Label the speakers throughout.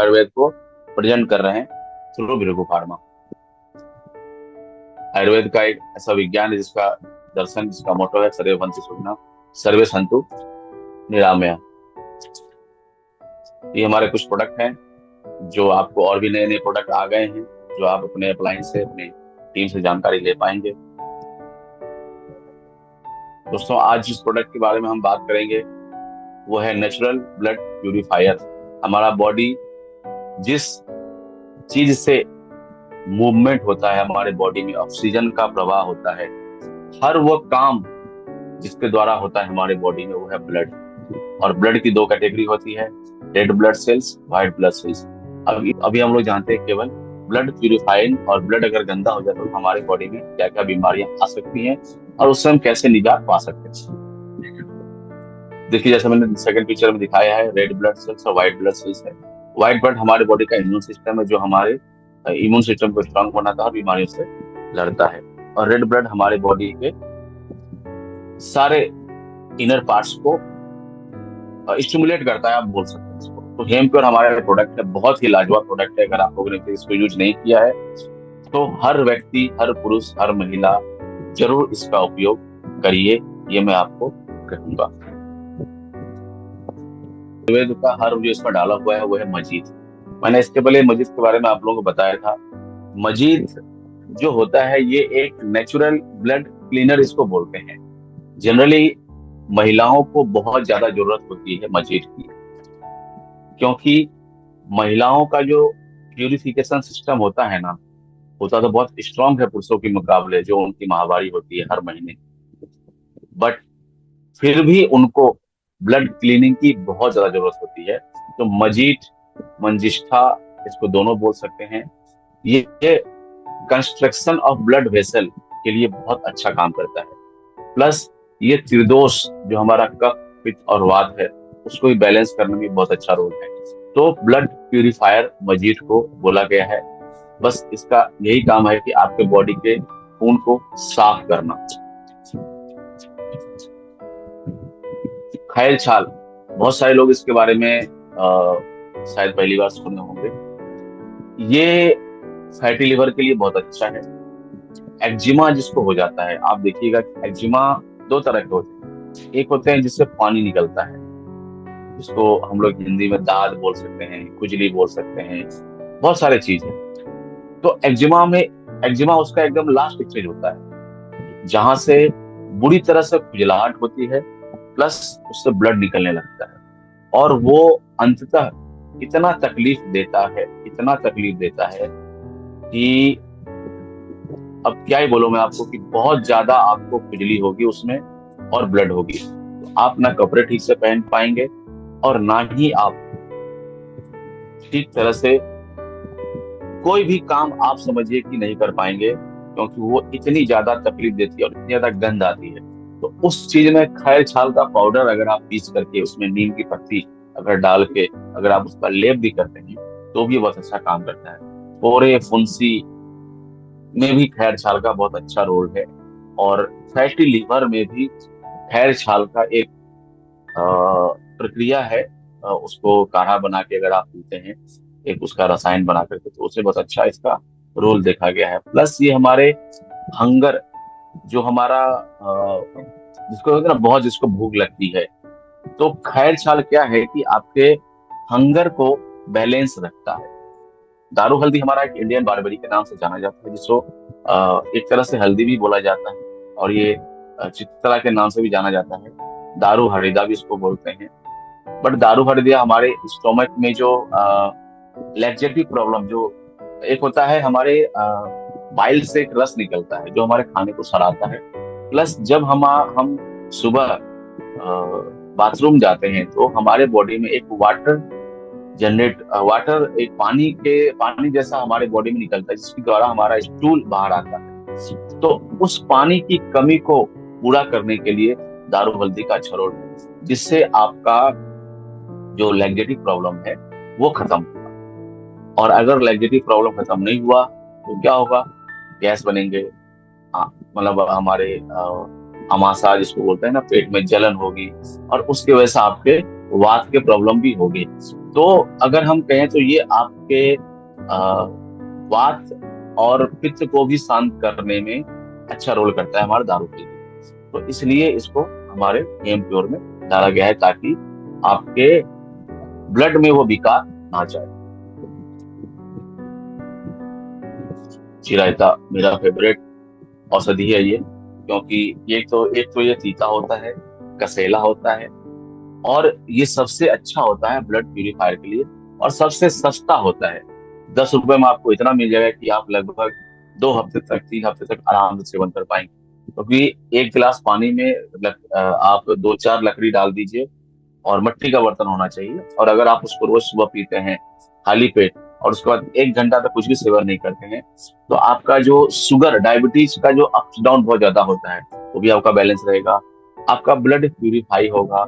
Speaker 1: आयुर्वेद को प्रेजेंट कर रहे हैं थ्रू भृगु फार्मा। आयुर्वेद का एक ऐसा विज्ञान है जिसका दर्शन, जिसका मोटो है सर्वे भवन्तु सुखिनः सर्वे सन्तु निरामया। ये हमारे कुछ प्रोडक्ट हैं जो आपको, और भी नए नए प्रोडक्ट आ गए हैं जो आप अपने अप्लायंस से, अपनी टीम से जानकारी ले पाएंगे। दोस्तों, आज जिस प्रोडक्ट के बारे में हम बात करेंगे वो है नेचुरल ब्लड प्यूरिफायर। हमारा बॉडी जिस चीज से मूवमेंट होता है, हमारे बॉडी में ऑक्सीजन का प्रवाह होता है, हर वो काम जिसके द्वारा होता है हमारे बॉडी में, वो है ब्लड। और ब्लड की दो कैटेगरी होती है, red blood cells, white blood cells. अभी अभी हम लोग जानते हैं केवल ब्लड प्यूरिफाइंग, और ब्लड अगर गंदा हो जाए तो हमारे बॉडी में क्या क्या बीमारियां आ सकती हैं और उससे हम कैसे निजात पा सकते हैं। देखिए, जैसे मैंने सेकंड पिक्चर में दिखाया है, रेड ब्लड सेल्स और व्हाइट ब्लड सेल्स है। व्हाइट ब्लड हमारे बॉडी का इम्यून सिस्टम है, जो हमारे इम्यून सिस्टम को स्ट्रांग बनाता है और बीमारियों से लड़ता है। और रेड ब्लड हमारे बॉडी के सारे इनर पार्ट्स को स्टिमुलेट करता है, आप बोल सकते हैं इसको। तो हेमप्योर हमारा प्रोडक्ट है, बहुत ही लाजवाब प्रोडक्ट है। अगर आप लोगों ने इसको यूज नहीं किया है तो हर व्यक्ति, हर पुरुष, हर महिला जरूर इसका उपयोग करिए, ये मैं आपको कहूंगा। आयुर्वेद का हर जो इसमें डाला हुआ है वो है मजीद। मैंने इसके पहले मजीद के बारे में आप लोगों को बताया था। मजीद जो होता है ये एक नेचुरल ब्लड क्लीनर इसको बोलते हैं। जनरली महिलाओं को बहुत ज्यादा जरूरत होती है मजीद की, क्योंकि महिलाओं का जो प्यूरिफिकेशन सिस्टम होता है ना, होता तो बहुत स्ट्रांग है पुरुषों के मुकाबले, जो उनकी माहवारी होती है हर महीने, बट फिर भी उनको ब्लड क्लीनिंग की बहुत ज्यादा जरूरत होती है। तो मजीठ, मंजिष्ठा, इसको दोनों बोल सकते हैं, ये कंस्ट्रक्शन ऑफ ब्लड वेसल के लिए बहुत अच्छा काम करता है। प्लस ये त्रिदोष, जो हमारा कफ, पित्त और वात है, उसको भी बैलेंस करने में बहुत अच्छा रोल है। तो ब्लड प्यूरिफायर मजीठ को बोला गया है। बस इसका यही काम है कि आपके बॉडी के खून को साफ करना। खैल छाल, बहुत सारे लोग इसके बारे में शायद पहली बार सुने होंगे। ये फैटी लिवर के लिए बहुत अच्छा है। एक्जिमा जिसको हो जाता है, आप देखिएगा एक्जिमा दो तरह के होते हैं। एक होते हैं जिससे पानी निकलता है, जिसको हम लोग हिंदी में दाद बोल सकते हैं, खुजली बोल सकते हैं, बहुत सारे चीज है। तो एक्जिमा उसका एकदम लास्ट स्टेज होता है, जहां से बुरी तरह से खुजलाहट होती है, प्लस उससे ब्लड निकलने लगता है। और वो अंततः इतना तकलीफ देता है, इतना तकलीफ देता है कि अब क्या ही बोलूं मैं आपको, कि बहुत ज्यादा आपको खुजली होगी उसमें और ब्लड होगी। तो आप ना कपड़े ठीक से पहन पाएंगे और ना ही आप ठीक तरह से कोई भी काम आप समझिए कि नहीं कर पाएंगे, क्योंकि वो इतनी ज्यादा तकलीफ देती है और इतनी ज्यादा गंध आती है। तो उस चीज में खैर छाल का पाउडर अगर आप पीस करके उसमें नीम की पत्ती अगर डाल के अगर आप उसका लेप भी करते हैं तो भी बहुत अच्छा काम करता है। फोरे फुंसी में भी खैर छाल का बहुत अच्छा रोल है। और फैटी लीवर में भी खैर छाल का एक प्रक्रिया है, उसको काढ़ा बना के अगर आप पीते हैं, एक उसका रसायन बना करके, तो उससे बहुत अच्छा इसका रोल देखा गया है। प्लस ये हमारे हंगर, जो हमारा जिसको होता है ना, बहुत जिसको भूख लगती है, तो खैर छाल क्या है कि आपके हंगर को बैलेंस रखता है। दारू हल्दी हमारा एक इंडियन बारबेरी के नाम से जाना जाता है, जिसको एक तरह से हल्दी भी बोला जाता है, और ये चित्तला के नाम से भी जाना जाता है। दारू हरिदा भी इसको बोलते हैं। बट दारू हरिदा हमारे स्टोमक में जो लैक्जेटिव प्रॉब्लम, जो एक होता है हमारे बाइल से एक रस निकलता है जो हमारे खाने को सड़ाता है। प्लस जब हम सुबह बाथरूम जाते हैं तो हमारे बॉडी में एक वाटर एक पानी जैसा हमारे बॉडी में निकलता है, जिसके द्वारा हमारा स्टूल बाहर आता है। तो उस पानी की कमी को पूरा करने के लिए दारू हल्दी का अच्छा रोल है, जिससे आपका जो लैक्जेटिव प्रॉब्लम है वो खत्म होगा। और अगर लैक्जेटिव प्रॉब्लम खत्म नहीं हुआ तो क्या होगा, गैस बनेंगे, मतलब हमारे अमाशय जिसको बोलते हैं ना, पेट में जलन होगी, और उसकी वजह से आपके वात के प्रॉब्लम भी होगी। तो अगर हम कहें तो ये आपके वात और पित्त को भी शांत करने में अच्छा रोल करता है हमारे दारू के लिए। तो इसलिए इसको हमारे एम प्योर में डाला गया है ताकि आपके ब्लड में वो विकार ना जाए। चिरायता मेरा फेवरेट औषधि है ये, क्योंकि एक तो ये तीता होता है, कसेला होता है, और ये सबसे अच्छा होता है ब्लड प्यूरिफायर के लिए, और सबसे सस्ता होता है। 10 रुपए में आपको इतना मिल जाएगा कि आप लगभग 2 हफ्ते तक 3 हफ्ते तक आराम से सेवन कर पाएंगे। क्योंकि एक गिलास पानी में आप 2-4 लकड़ी डाल दीजिए, और मिट्टी का बर्तन होना चाहिए, और अगर आप उसको रोज सुबह पीते हैं खाली पेट, और उसके बाद 1 घंटा तक कुछ भी सेवन नहीं करते हैं, तो आपका जो शुगर डायबिटीज का जो अप डाउन बहुत ज्यादा होता है वो भी आपका बैलेंस रहेगा। आपका ब्लड प्यूरिफाई होगा।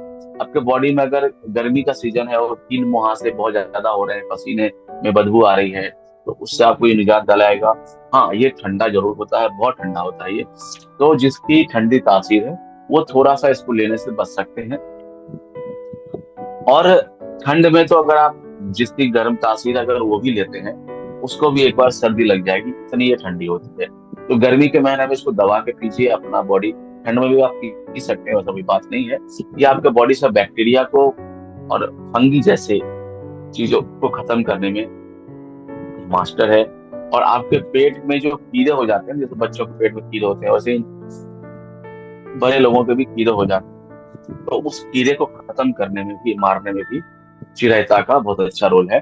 Speaker 1: आपके बॉडी में अगर गर्मी का सीजन है और 3 मुहासे बहुत ज्यादा हो रहे हैं, पसीने में बदबू आ रही है, तो उससे आपको ये निजात दिलाएगा। हाँ, ये ठंडा जरूर होता है, बहुत ठंडा होता है ये। तो जिसकी ठंडी तासीर है वो थोड़ा सा इसको लेने से बच सकते हैं। और ठंड में तो अगर आप जिसकी गर्म तासीर अगर वो भी लेते हैं, उसको भी एक बार सर्दी लग जाएगी, इतनी ये ठंडी होती है। तो गर्मी के महीने में इसको दबा के पीजिए अपना बॉडी। ठंड में भी आप पी सकते हैं, वैसा कोई बात नहीं है। ये आपके बॉडी से बैक्टीरिया को और फंगी जैसे चीजों को खत्म करने में मास्टर है। और आपके पेट में जो कीड़े हो जाते हैं, जैसे बच्चों के पेट में कीड़े होते हैं, वैसे ही बड़े लोगों के भी कीड़े हो जाते हैं। तो उस कीड़े को खत्म करने में भी, मारने में भी चिरायता का बहुत अच्छा रोल है।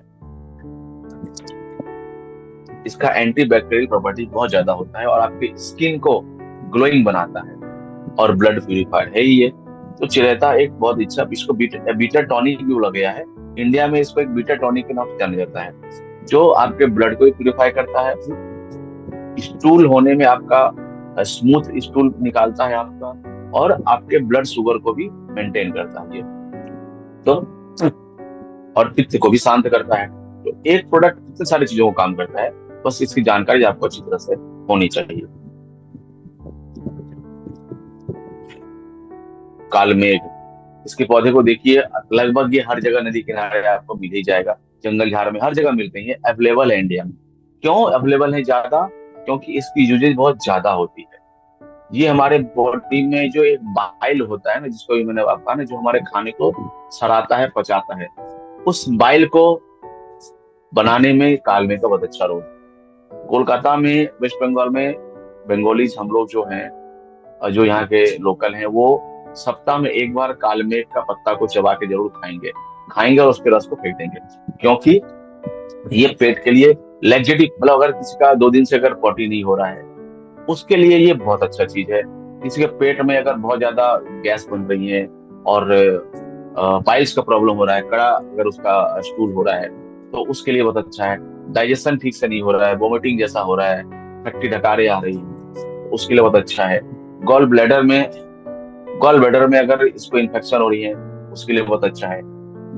Speaker 1: इसका एंटी बैक्टीरियल प्रॉपर्टी बहुत ज्यादा होता है, और आपकी स्किन को ग्लोइंग बनाता है, और ब्लड प्यूरिफायर है ही ये। तो चिरायता एक बहुत अच्छा, इसको बीटा टॉनिक भी बोला गया है। इंडिया में इसको एक बीटा टॉनिक के नाम से जाना जाता है, जो आपके ब्लड को भी प्यूरिफाई करता है। स्टूल होने में आपका स्मूथ स्टूल निकालता है आपका, और आपके ब्लड शुगर को भी मेंटेन करता है ये। तो और पित्त को भी शांत करता है। तो एक प्रोडक्ट इतने सारी चीजों को काम करता है, बस इसकी जानकारी आपको अच्छी तरह से होनी चाहिए। काल मेघ, इसके पौधे को देखिए, लगभग ये हर जगह नदी किनारे आपको मिल ही जाएगा, जंगल झाड़ में हर जगह मिलते हैं, अवेलेबल है इंडिया में। क्यों अवेलेबल है ज्यादा? क्योंकि इसकी यूजेज बहुत ज्यादा होती है। ये हमारे बॉडी में जो एक बाइल होता है ना, जिसको भी मैंने आपको कहा ना, जो हमारे खाने को सड़ाता है, पचाता है, उस बाइल को बनाने में कालमे का बहुत अच्छा रोल है। कोलकाता में, वेस्ट बंगाल में, बंगालीज हम लोग जो हैं, जो यहाँ के लोकल हैं, वो सप्ताह में एक बार कालमेघ का पत्ता को चबा के जरूर खाएंगे। खाएंगे और उसके रस को फेंक देंगे, क्योंकि ये पेट के लिए लैक्सेटिव, मतलब अगर किसी का 2 दिन से अगर पॉटी नहीं हो रहा है, उसके लिए ये बहुत अच्छा चीज है। किसी के पेट में अगर बहुत ज्यादा गैस बन रही है, और पाइल्स का प्रॉब्लम हो रहा है, कड़ा अगर उसका स्टूल हो रहा है, तो उसके लिए बहुत अच्छा है। डाइजेशन ठीक से नहीं हो रहा है, वोमिटिंग जैसा हो रहा है, खट्टी डकारे आ रही है, तो उसके लिए बहुत अच्छा है। गॉल ब्लैडर में गॉल ब्लैडर में अगर इसको इन्फेक्शन हो रही है, उसके लिए बहुत अच्छा है।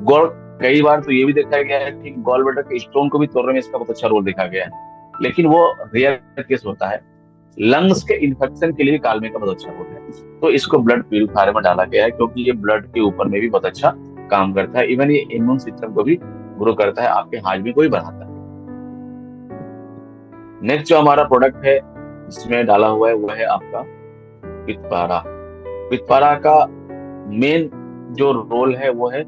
Speaker 1: गॉल कई बार तो ये भी देखा गया है कि गॉल ब्लैडर के स्टोन को भी तोड़ने में इसका बहुत अच्छा रोल देखा गया है, लेकिन वो रेयर केस होता है। लंग्स के इन्फेक्शन के लिए कालमे का बहुत अच्छा होता है। तो इसको ब्लड प्यूरिफायर में डाला गया है, क्योंकि ये ब्लड के ऊपर में भी बहुत अच्छा काम करता है। इवन ये इम्यून सिस्टम को भी ग्रो करता है, आपके हाजमे को भी बढ़ाता है। नेक्स्ट जो हमारा प्रोडक्ट है जिसमें डाला हुआ है, वो है आपका पित्तपारा। पित्तपारा का मेन जो रोल है वो है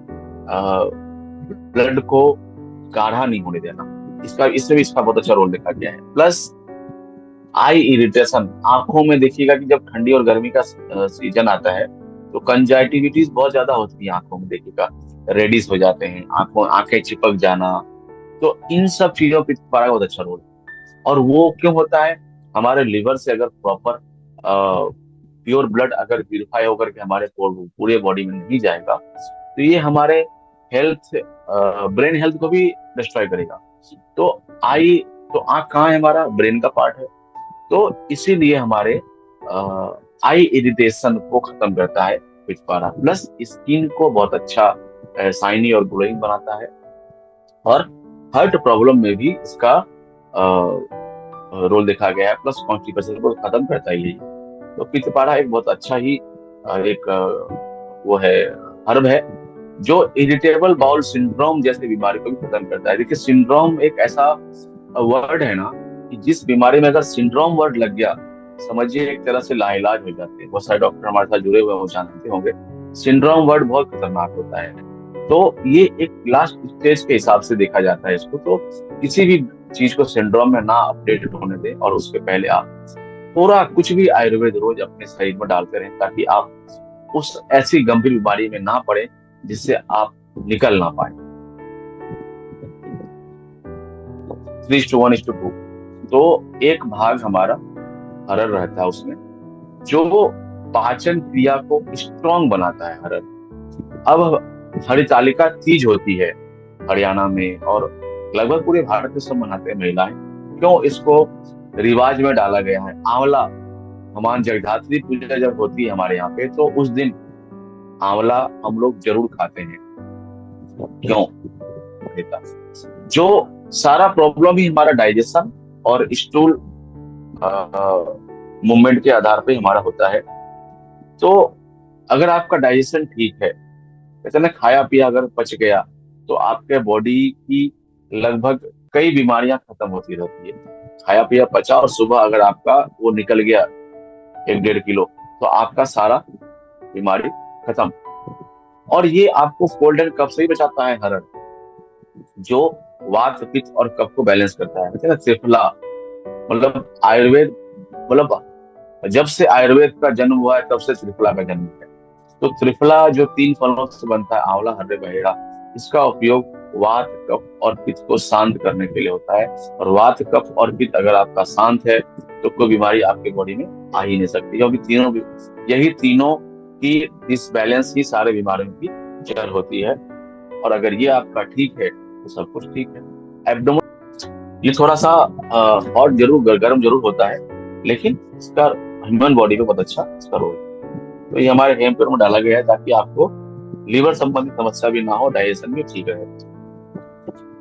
Speaker 1: ब्लड को गाढ़ा नहीं होने देना। इससे भी इसका बहुत अच्छा रोल देखा गया है। प्लस आई इरिटेशन, आंखों में देखिएगा कि जब ठंडी और गर्मी का सीजन आता है, तो कंजाइटिविटीज बहुत ज्यादा होती है आंखों में, देखिएगा रेडिश हो जाते हैं, आंखें चिपक जाना। तो इन सब चीजों पर पित्तपारा का बहुत अच्छा रोल है। और वो क्यों होता है? हमारे लिवर से अगर प्रॉपर प्योर ब्लड अगर प्यूरिफाई होकर के हमारे पूरे बॉडी में नहीं जाएगा, तो ये हमारे हेल्थ, ब्रेन हेल्थ को भी डिस्ट्रॉय करेगा। तो आई तो आंख कहाँ है? हमारा ब्रेन का पार्ट है। तो इसीलिए हमारे आई इरिटेशन को खत्म करता है पित्तपारा। प्लस स्किन को बहुत अच्छा शाइनी और ग्लोइंग बनाता है, और हार्ट प्रॉब्लम में भी इसका रोल देखा गया है। प्लस कॉन्स्टिपेशन को खत्म करता है ये। तो पित्तपारा एक बहुत अच्छा ही एक वो है, हर्ब है, जो इरिटेबल बाउल सिंड्रोम जैसे बीमारी को भी खत्म करता है। देखिए, सिंड्रोम एक ऐसा वर्ड है ना कि जिस बीमारी में अगर सिंड्रोम वर्ड लग गया, समझिए एक तरह से लाइलाज हो जाते हैं। बहुत सारे डॉक्टर हमारे साथ जुड़े हुए हैं, वो जानते होंगे सिंड्रोम वर्ड बहुत खतरनाक होता है। तो ये एक लास्ट स्टेज के हिसाब से देखा जाता है इसको। तो किसी भी चीज को सिंड्रोम में ना अपडेट होने दें, और उसके पहले आप पूरा कुछ भी आयुर्वेद रोज अपने शरीर में डालते रहें, ताकि आप उस ऐसी गंभीर बीमारी में ना पड़े जिससे आप निकल ना पाए। 3:1:2। तो एक भाग हमारा हरड़ रहता है उसमें, जो पाचन क्रिया को स्ट्रांग बनाता है हरड़। अब हरितालिका तीज होती है हरियाणा में, और लगभग पूरे भारत में सब मनाते हैं महिलाएं। क्यों इसको रिवाज में डाला गया है? आंवला, हमारे जगधात्री पूजा जब होती है हमारे यहाँ पे, तो उस दिन आंवला हम लोग जरूर खाते हैं। क्यों? जो सारा प्रॉब्लम ही हमारा डाइजेशन और स्टूल मूवमेंट के आधार पे हमारा होता है। तो अगर आपका डाइजेशन ठीक है, कहते हैं ना, खाया पिया अगर पच गया, तो आपके बॉडी की लगभग कई बीमारियां खत्म होती रहती है। खाया पिया पचा और सुबह अगर आपका वो निकल गया 1-1.5 किलो, तो आपका सारा बीमारी खत्म। और ये आपको कोल्ड एंड कफ से ही बचाता है हरड़, जो वात पित्त और कफ को बैलेंस करता है। कहते हैं ना त्रिफला, मतलब आयुर्वेद, मतलब जब से आयुर्वेद का जन्म हुआ है तब से त्रिफला का जन्म है। तो त्रिफला जो 3 फलों से बनता है, आंवला, हर्रे, बहेड़ा, इसका उपयोग वात कफ और पित्त को शांत करने के लिए होता है। और वात कफ और पित्त अगर आपका शांत है, तो कोई बीमारी आपके बॉडी में आ ही नहीं सकती, क्योंकि यही तीनों की डिसबैलेंस ही सारे बीमारियों की जड़ होती है। और अगर ये आपका ठीक है तो सब कुछ ठीक है। एब्डोमेन, ये थोड़ा सा हॉट जरूर, गर्म जरूर होता है, लेकिन इसका ह्यूमन बॉडी पे बहुत अच्छा इसका रोल है। तो ये हमारे हेमपेड़ में डाला गया है ताकि आपको लीवर संबंधित समस्या भी ना हो, डाइजेशन भी ठीक रहे।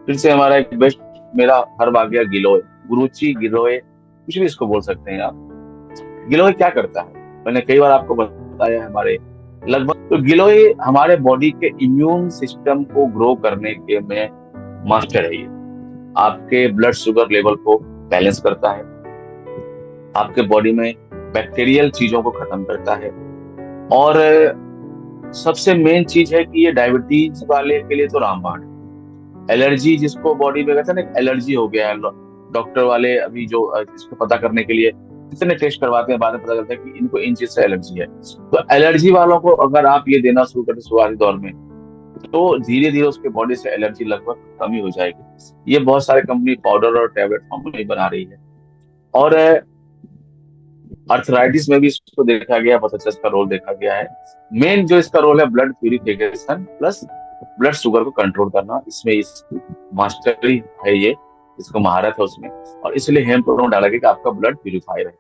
Speaker 1: फिर से हमारा एक बेस्ट, मेरा हर्ब आ गया गिलोय, गुरुची, गिलोय, कुछ भी इसको बोल सकते हैं आप। गिलोय क्या करता है, मैंने कई बार आपको बताया है। हमारे लगभग तो गिलोय हमारे बॉडी के इम्यून सिस्टम को ग्रो करने के में मास्टर है। ये आपके ब्लड शुगर लेवल को बैलेंस करता है, आपके बॉडी में बैक्टीरियल चीजों को खत्म करता है। और सबसे मेन चीज है कि ये डायबिटीज वाले के लिए तो रामबाण है। एलर्जी जिसको बॉडी में, कहते हैं ना एलर्जी हो गया है, डॉक्टर वाले अभी जो इसको पता करने के लिए कितने टेस्ट करवाते हैं, बाद में पता चलता है कि इनको इन चीज से एलर्जी है। तो एलर्जी वालों को अगर आप ये देना शुरू करते शुरुआती दौर में, तो धीरे धीरे उसके बॉडी से एलर्जी लगभग कम ही हो जाएगी। ये बहुत सारे कंपनी पाउडर और टेबलेट फॉर्म में बना रही है। और अर्थराइटिस में भी इसको देखा गया, बहुत अच्छा इसका रोल देखा गया है। मेन जो इसका रोल है, blood purification plus blood sugar को कंट्रोल करना, इसमें इस मास्टरी है ये, इसको महारत है उसमें। और इसलिए हेम प्रोडक्ट डाला गया कि आपका ब्लड प्यूरिफाई रहे।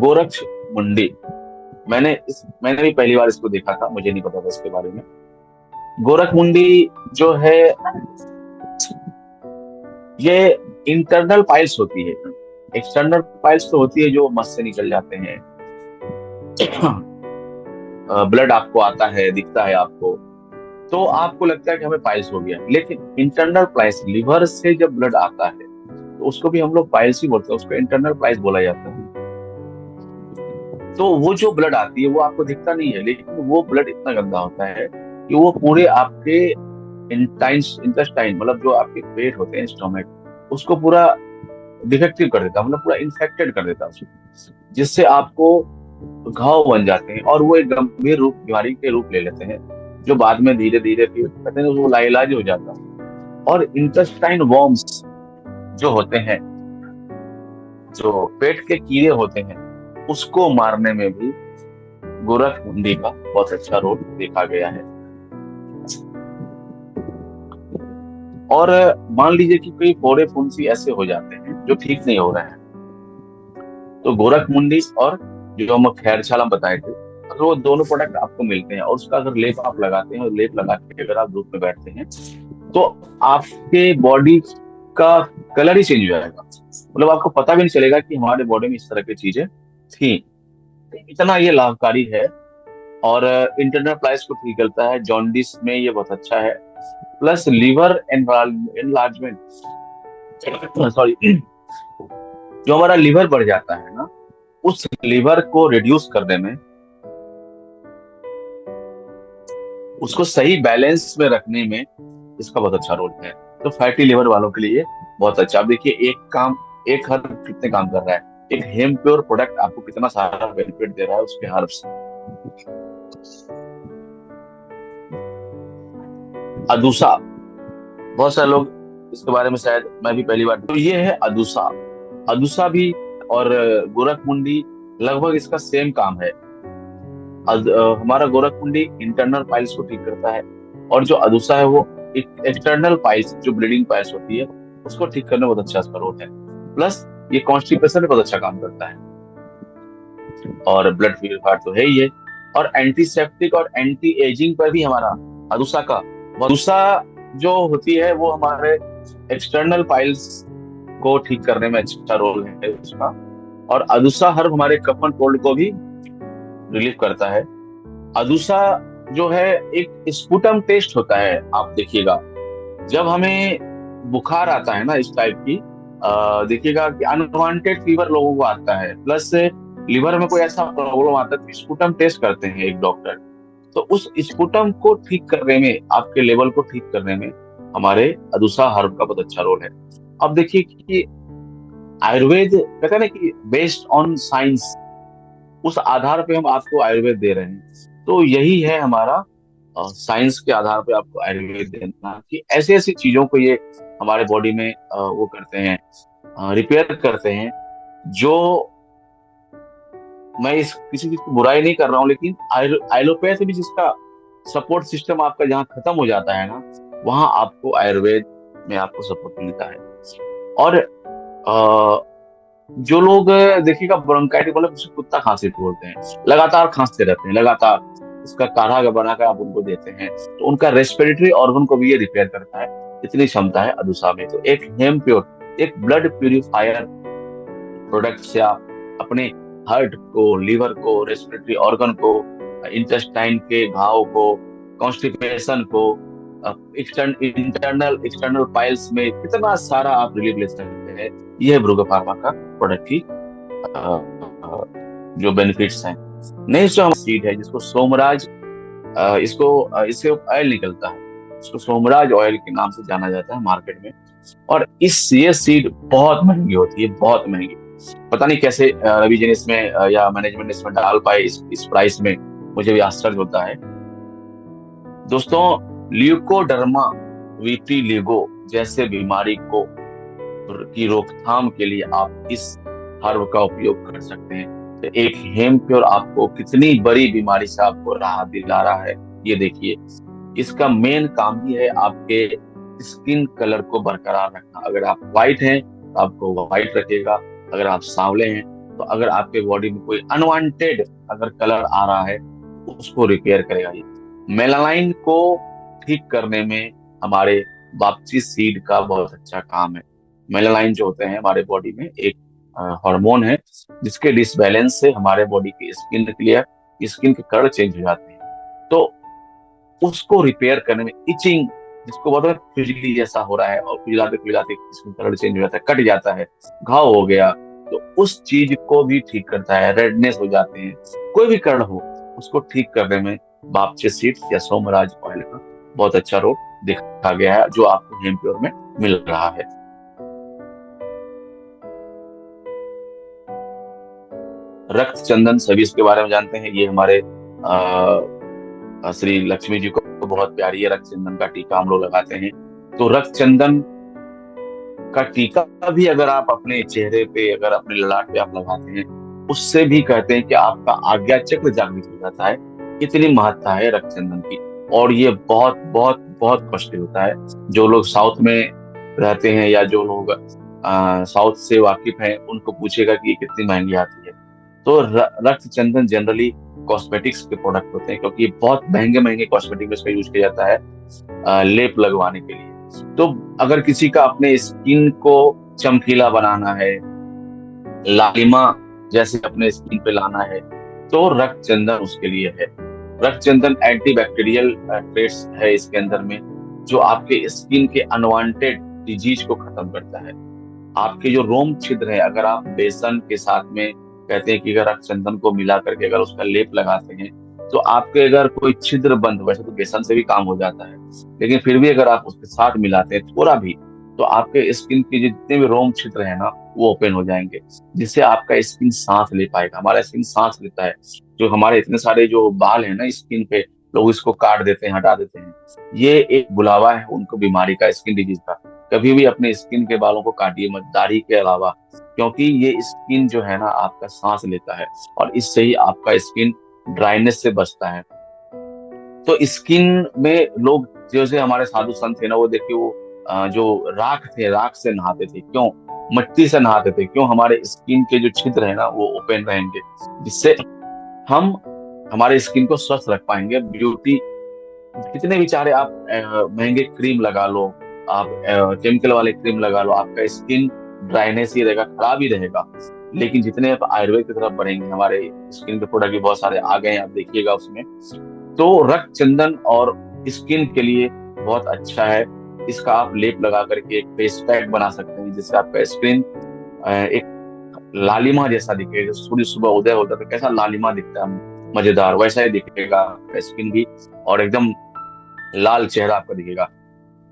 Speaker 1: गोरक्ष मुंडी, मैंने भी पहली बार इसको देखा था, मुझे नहीं पता था इसके बारे में। गोरख मुंडी जो है, ये इंटरनल पाइल्स होती है। एक्सटर्नल पाइल्स तो होती है जो मस से निकल जाते हैं, ब्लड आपको आता है, दिखता है आपको, तो आपको लगता है कि हमें पाइल्स हो गया। लेकिन इंटरनल पाइल्स, लिवर से जब ब्लड आता है, तो उसको भी हम लोग पाइल्स ही बोलते हैं, उसको इंटरनल पाइल्स बोला जाता है। तो वो जो ब्लड आती है वो आपको दिखता नहीं है, लेकिन वो ब्लड इतना गंदा होता है कि वो पूरे आपके इंटेस्टाइन, मतलब जो आपके पेट होते हैं, स्टोमक, उसको पूरा डिफेक्टिव कर देता है, मतलब पूरा इन्फेक्टेड कर देता है उसको, जिससे आपको घाव बन जाते हैं, और वो एक गंभीर रूप, बीमारी के रूप ले लेते हैं, जो बाद में धीरे धीरे फिर कहते हैं वो लाइलाज हो जाता है। और इंटेस्टाइन वॉर्म्स जो होते हैं, जो पेट के कीड़े होते हैं, उसको मारने में भी गोरख मुंडी का बहुत अच्छा रोल देखा गया है। और मान लीजिए कि कोई फोड़े फुंसी ऐसे हो जाते हैं जो ठीक नहीं हो रहे हैं, तो गोरख मुंडी और जो हम खैर छाल हम बताए थे, अगर वो दोनों प्रोडक्ट आपको मिलते हैं और उसका अगर लेप आप लगाते हैं, और लेप लगा के अगर आप धूप में बैठते हैं, तो आपके बॉडी का कलर ही चेंज हो जाएगा। मतलब आपको पता भी नहीं चलेगा कि हमारे बॉडी में इस तरह की चीजें थी। इतना ये लाभकारी है और इंटरनल पाइल्स को ठीक करता है, जॉन्डिस में ये बहुत अच्छा है। प्लस लीवर एनलार्जमेंट, सॉरी, जो हमारा लीवर बढ़ जाता है ना, उस लीवर को रिड्यूस करने में, उसको सही बैलेंस में रखने में इसका बहुत अच्छा रोल है। तो फैटी लिवर वालों के लिए बहुत अच्छा। आप देखिए, एक हर्ब कितने काम कर रहा है, एक हेम प्योर प्रोडक्ट आपको कितना सारा बेनिफिट दे रहा है उसके हर्ब्स। अदूसा, बहुत सारे लोग इसके बारे में, शायद मैं भी पहली बार, तो ये है अदूसा। अदूसा भी और गोरख मुंडी लगभग इसका सेम काम है। हमारा गोरख मुंडी इंटरनल पाइल्स को ठीक करता है, और जो अदूसा है वो एक्सटर्नल पाइल्स, जो ब्लीडिंग पाइल्स होती है, उसको ठीक करने में बहुत अच्छा इसका रोल है। प्लस ये कॉन्स्टिपेशन में बहुत अच्छा काम करता है, और ब्लड प्यूरिफायर तो है ही है। और एंटीसेप्टिक और एंटी एजिंग पर भी हमारा अदूसा का, अदूसा जो होती है वो हमारे एक्सटर्नल पाइल्स को ठीक करने में अच्छा रोल है उसका। और अदूसा हर्ब हमारे कफ एंड कोल्ड को भी रिलीफ करता है। अदूसा जो है, एक स्पुटम टेस्ट होता है, आप देखिएगा जब हमें बुखार आता है ना इस टाइप की, देखिएगा कि अनवांटेड फीवर लोगों को आता है, प्लस लिवर में कोई ऐसा प्रॉब्लम आता है, तो स्पुटम टेस्ट करते हैं एक डॉक्टर। तो उस स्पुटम को ठीक करने में, आपके लेवल को ठीक करने में हमारे अदूसा हर्ब का बहुत अच्छा रोल है। अब देखिए कि आयुर्वेद कहते हैं ना कि बेस्ड ऑन साइंस, उस आधार पे हम आपको आयुर्वेद दे रहे हैं। तो यही है हमारा साइंस के आधार पे आपको आयुर्वेद देना, कि ऐसी ऐसी चीजों को ये हमारे बॉडी में वो करते हैं, रिपेयर करते हैं। जो मैं इस किसी चीज की बुराई नहीं कर रहा हूँ, लेकिन एलोपैथ भी जिसका सपोर्ट सिस्टम आपका जहाँ खत्म हो जाता है ना, वहां आपको आयुर्वेद में आपको सपोर्ट मिलता है। और जो लोग देखिएगा ब्रोंकाइटिस, मतलब जिसे कुत्ता खांसी बोलते हैं, लगातार खांसते रहते हैं, लगातार इसका काढ़ा बनाकर आप उनको देते हैं, तो उनका रेस्पिरेटरी ऑर्गन को भी ये रिपेयर करता है। इतनी क्षमता है अदूसा में। तो एक हेम प्योर, एक ब्लड प्यूरिफायर प्रोडक्ट से आप अपने हार्ट को, लिवर को, रेस्पिरेटरी ऑर्गन को, इंटेस्टाइन के घाव को, कॉन्स्टिपेशन को, इंटरनल एक्सटर्नल पाइल्स में कितना सारा आप रिलीफ ले सकते हैं। यह है ब्रूगो फार्मा का प्रोडक्ट की जो बेनिफिट्स हैं। नेक्स्ट जो हमारा सीड है, जिसको सोमराज, इससे ऑयल निकलता है, इसको सोमराज ऑयल के नाम से जाना जाता है मार्केट में। और ये सीड बहुत महंगी होती है, बहुत महंगी। पता नहीं कैसे रवि जी ने इसमें या मैनेजमेंट ने इसमें डाल पाए इस प्राइस में, मुझे भी आश्चर्य होता है। दोस्तों, ल्यूकोडर्मा वीटिलिगो जैसे बीमारी को की रोकथाम के लिए आप इस हर्ब का उपयोग कर सकते हैं। तो एक हेम प्योर आपको कितनी बड़ी बीमारी से आपको राहत दिला रहा है, ये देखिए। इसका मेन काम ही है आपके स्किन कलर को बरकरार रखना। अगर आप व्हाइट हैं तो आपको व्हाइट रखेगा, अगर आप सांवले हैं तो, अगर आपके बॉडी में कोई अनवांटेड अगर कलर आ रहा है तो उसको रिपेयर करेगा ये। मेलानाइन को ठीक करने में हमारे बापची सीड का बहुत अच्छा काम है। मेलानाइन जो होते हैं हमारे बॉडी में, एक हार्मोन है जिसके डिसबैलेंस से हमारे बॉडी की स्किन के कलर चेंज हो जाते हैं। तो उसको रिपेयर करने में, इचिंग जिसको बोलते हैं, खुजली जैसा हो रहा है और खुजलाते खुजलाते स्किन कलर चेंज हो जाता है, कट जाता है, घाव हो गया, तो उस चीज को भी ठीक करता है। रेडनेस हो जाते हैं, कोई भी कर्ण हो, उसको ठीक करने में बापचे सीड्स या सोमराज ऑयल का बहुत अच्छा रोल देखा गया है, जो आपको हेम प्योर में मिल रहा है। रक्त चंदन, सभी इसके बारे में जानते हैं। ये हमारे श्री लक्ष्मी जी को बहुत प्यारी है, रक्त चंदन का टीका हम लोग लगाते हैं। तो रक्त चंदन का टीका भी अगर आप अपने चेहरे पे, अगर अपने ललाट पे आप लगाते हैं, उससे भी कहते हैं कि आपका आज्ञा चक्र जागृत हो जाता है। इतनी महत्ता है रक्त चंदन की। और ये बहुत बहुत बहुत कॉस्टली होता है। जो लोग साउथ में रहते हैं या जो लोग साउथ से वाकिफ हैं, उनको पूछेगा कि ये कितनी महंगी आती है। तो रक्त चंदन जनरली कॉस्मेटिक्स के प्रोडक्ट होते हैं, क्योंकि ये बहुत महंगे महंगे कॉस्मेटिक में इसका यूज किया जाता है, लेप लगवाने के लिए। तो अगर किसी का अपने स्किन को चमकीला बनाना है, लालिमा जैसे अपने स्किन पे लाना है, तो रक्त चंदन उसके लिए है। रक्तचंदन एंटी बैक्टीरियल ट्रेट्स है इसके अंदर में, जो आपके स्किन के अनवांटेड डिजीज को खत्म करता है। आपके जो रोम छिद्र है, अगर आप बेसन के साथ में कहते हैं कि अगर रक्तचंदन को मिला करके अगर उसका लेप लगाते हैं, तो आपके अगर कोई छिद्र बंद, वैसे तो बेसन से भी काम हो जाता है, लेकिन फिर भी अगर आप उसके साथ मिलाते हैं थोड़ा भी, तो आपके स्किन के जितने भी रोम छिद्र है ना, वो ओपन हो जाएंगे, जिससे आपका स्किन सांस ले पाएगा। हमारा स्किन सांस लेता है। जो हमारे इतने सारे जो बाल है ना स्किन पे, लोग इसको काट देते हैं, हटा देते हैं, ये एक बुलावा है उनको बीमारी का, स्किन डिजीज का। कभी भी अपने स्किन के बालों को काटिए मत, दाढ़ी के अलावा, क्योंकि ये स्किन जो है ना आपका सांस लेता है, और इससे ही आपका स्किन ड्राइनेस से बचता है। तो स्किन में लोग, जैसे हमारे साधु संत थे ना, वो देखिए वो जो राख थे, राख से नहाते थे, क्यों? मिट्टी से नहाते थे, क्यों? हमारे स्किन के जो छिद्र है ना वो ओपन रहेंगे, जिससे हम हमारे स्किन को स्वस्थ रख पाएंगे। ब्यूटी, कितने भी चाहे आप महंगे क्रीम लगा लो, आप केमिकल वाले क्रीम लगा लो, आपका स्किन ड्राइनेस ही रहेगा, खराब ही रहेगा। लेकिन जितने आप आयुर्वेद की तरफ बढ़ेंगे, हमारे स्किन के प्रोडक्ट भी बहुत सारे आ गए हैं, आप देखिएगा उसमें, तो रक्त चंदन और स्किन के लिए बहुत अच्छा है। इसका आप लेप लगा करके एक फेस पैक बना सकते हैं, जिससे आपका स्किन एक लालिमा जैसा दिखेगा। सूर्य सुबह उदय होता है तो कैसा लालिमा दिखता है, मजेदार, वैसा ही दिखेगा आपका स्किन भी, और एकदम लाल चेहरा आपका दिखेगा।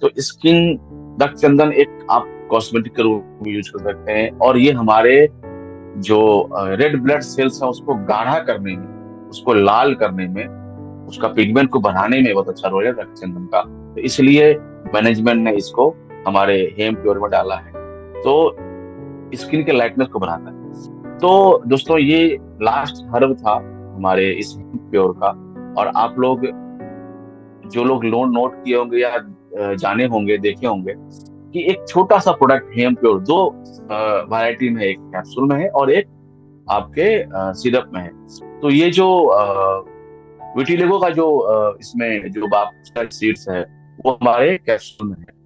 Speaker 1: तो स्किन रक्त चंदन एक आप कॉस्मेटिक के रूप में यूज कर सकते हैं, और ये हमारे जो रेड ब्लड सेल्स है उसको गाढ़ा करने में, उसको लाल करने में, उसका पिगमेंट को बढ़ाने में बहुत अच्छा रोल है रक्तचंदन का। तो इसलिए मैनेजमेंट ने इसको हमारे हेम प्योर में डाला है, तो स्किन के लाइटनेस को बढ़ाता है। तो दोस्तों, ये लास्ट हर्ब था हमारे इस हेम प्योर का। और आप लोग, जो लोग लोन नोट किए होंगे या जाने होंगे, देखे होंगे कि एक छोटा सा प्रोडक्ट हेम प्योर, दो वैरायटी में, एक कैप्सूल में है और एक आपके सिरप में है। तो ये जो विटिलिगो का जो इसमें जो बाप सीड्स है, वो हमारे कैप्सूल में है।